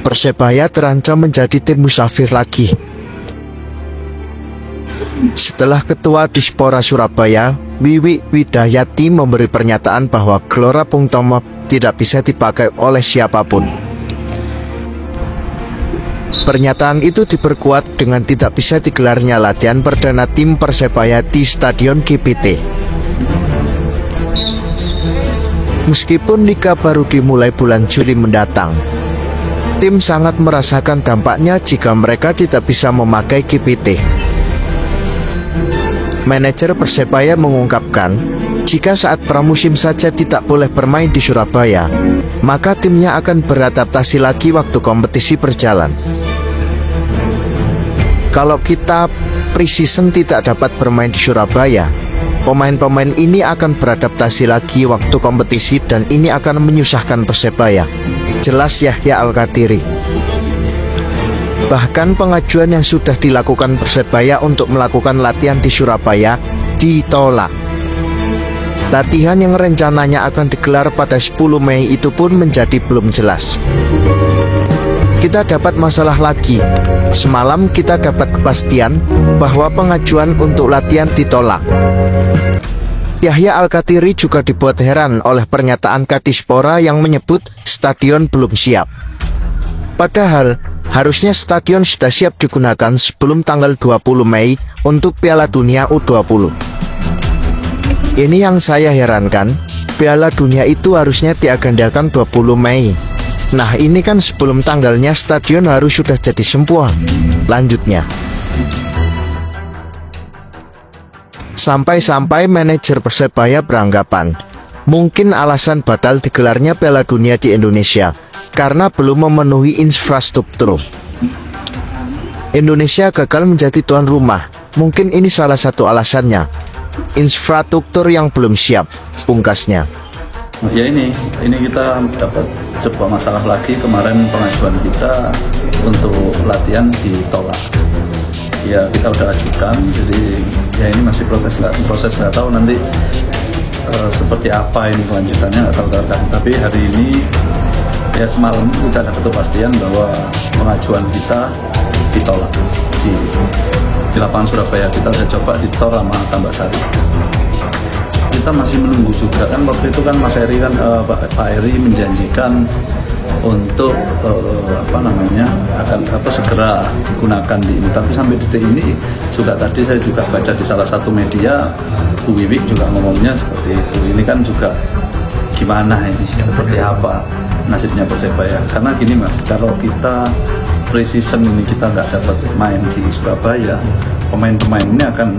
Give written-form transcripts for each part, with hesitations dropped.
Persebaya terancam menjadi tim musafir lagi. Setelah Ketua Dispora Surabaya, Wiwi Widayati memberi pernyataan bahwa Gelora Bung Tomo tidak bisa dipakai oleh siapapun. Pernyataan itu diperkuat dengan tidak bisa digelarnya latihan perdana tim Persebaya di Stadion GBT. Meskipun liga baru dimulai bulan Juli mendatang, tim sangat merasakan dampaknya jika mereka tidak bisa memakai GBT. Manajer Persebaya mengungkapkan, jika saat pramusim saja tidak boleh bermain di Surabaya, maka timnya akan beradaptasi lagi waktu kompetisi berjalan. Kalau kita pre-season tidak dapat bermain di Surabaya, pemain-pemain ini akan beradaptasi lagi waktu kompetisi dan ini akan menyusahkan Persebaya. Jelas Yahya Al-Kathiri. Bahkan pengajuan yang sudah dilakukan Persebaya untuk melakukan latihan di Surabaya ditolak. Latihan yang rencananya akan digelar pada 10 Mei itu pun menjadi belum jelas. Kita dapat masalah lagi. Semalam kita dapat kepastian bahwa pengajuan untuk latihan ditolak. Yahya Al-Kathiri juga dibuat heran oleh pernyataan Kadispora yang menyebut stadion belum siap. Padahal harusnya stadion sudah siap digunakan sebelum tanggal 20 Mei untuk Piala Dunia U20. Ini yang saya herankan, Piala Dunia itu harusnya diagendakan 20 Mei. Nah ini kan sebelum tanggalnya stadion harus sudah jadi semua. Lanjutnya, sampai-sampai manajer Persebaya beranggapan, mungkin alasan batal digelarnya Piala Dunia di Indonesia karena belum memenuhi infrastruktur. Indonesia gagal menjadi tuan rumah, mungkin ini salah satu alasannya. Infrastruktur yang belum siap, pungkasnya. Ya ini kita dapat sebuah masalah lagi. Kemarin pengajuan kita untuk latihan ditolak. Ya kita udah ajukan, jadi ya ini masih proses nggak tahu nanti seperti apa ini kelanjutannya, nggak tahu. Tapi hari ini ya semalam kita dapat kepastian bahwa pengajuan kita ditolak di lapangan Surabaya. Kita sudah coba di Tor sama Tambak-Sari. Kita masih menunggu juga kan, waktu itu kan Mas Eri kan Pak Eri menjanjikan untuk akan segera digunakan di ini. Tapi sampai detik ini juga tadi saya juga baca di salah satu media, Bu Wiwi juga ngomongnya seperti itu. Ini kan juga gimana ini, seperti apa nasibnya Persebaya. Karena gini Mas, kalau kita pre-season ini kita nggak dapat main di Surabaya, pemain-pemain ini akan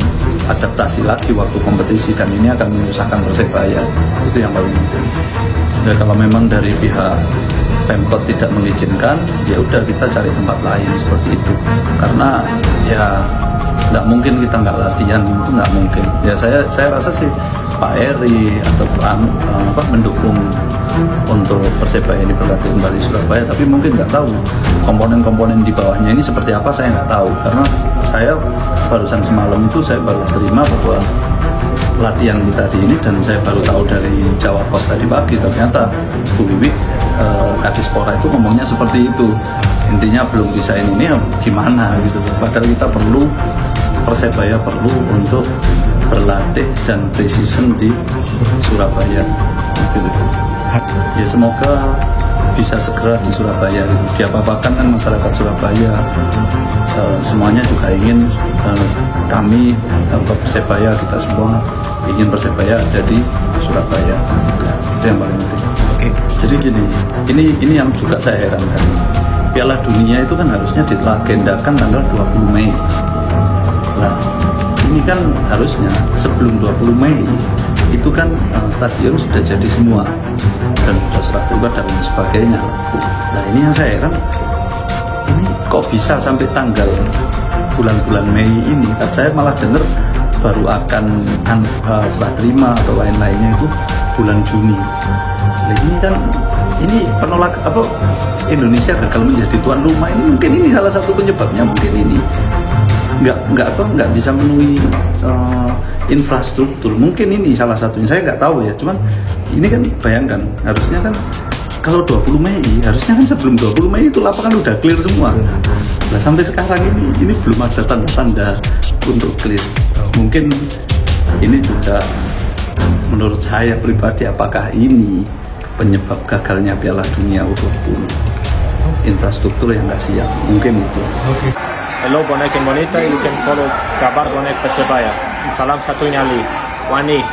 adaptasi lagi waktu kompetisi dan ini akan menyusahkan Persebaya. Itu yang paling penting. Ya kalau memang dari pihak Pemkot tidak mengizinkan, ya udah kita cari tempat lain seperti itu. Karena ya nggak mungkin kita nggak latihan, itu nggak mungkin. Ya saya rasa sih Pak Eri atau mendukung untuk Persebaya ini berlatih kembali Surabaya, tapi mungkin nggak tahu komponen-komponen di bawahnya ini seperti apa, saya nggak tahu. Karena saya barusan semalam itu saya baru terima bahwa latihan kita di ini, dan saya baru tahu dari Jawa Pos tadi pagi ternyata Bu Wiwi Kadispora itu ngomongnya seperti itu. Intinya belum bisa ini gimana gitu. Padahal kita perlu, Persebaya perlu untuk berlatih dan pre-season di Surabaya gitu. Ya semoga bisa segera di Surabaya gitu. Diapa-apakan kan masyarakat Surabaya, semuanya juga ingin kami Persebaya, kita semua ingin Persebaya ada di Surabaya gitu. Itu yang paling penting. Jadi gini, ini yang juga saya herankan. Piala Dunia itu kan harusnya diagendakan tanggal 20 Mei. Nah, ini kan harusnya sebelum 20 Mei itu kan stadion sudah jadi semua dan sudah serah terima dan sebagainya. Nah ini yang saya heran, ini kok bisa sampai tanggal bulan-bulan Mei ini? Kan saya malah dengar baru akan serah terima atau lain-lainnya itu bulan Juni. Nah ini kan penolak Indonesia gagal menjadi tuan rumah, ini mungkin ini salah satu penyebabnya. Mungkin ini nggak bisa memenuhi infrastruktur, mungkin ini salah satunya, saya nggak tahu ya. Cuman ini kan bayangkan, harusnya kan kalau 20 Mei harusnya kan sebelum 20 Mei itu lapangan udah clear semua. Nah sampai sekarang ini belum ada tanda-tanda untuk clear. Mungkin ini juga menurut saya pribadi, apakah ini penyebab gagalnya Piala Dunia U20? Infrastruktur yang nggak siap, mungkin itu. Hello bonek yang bonita, you can follow kabar bonek Persebaya. Salam satunya Ali, Wani.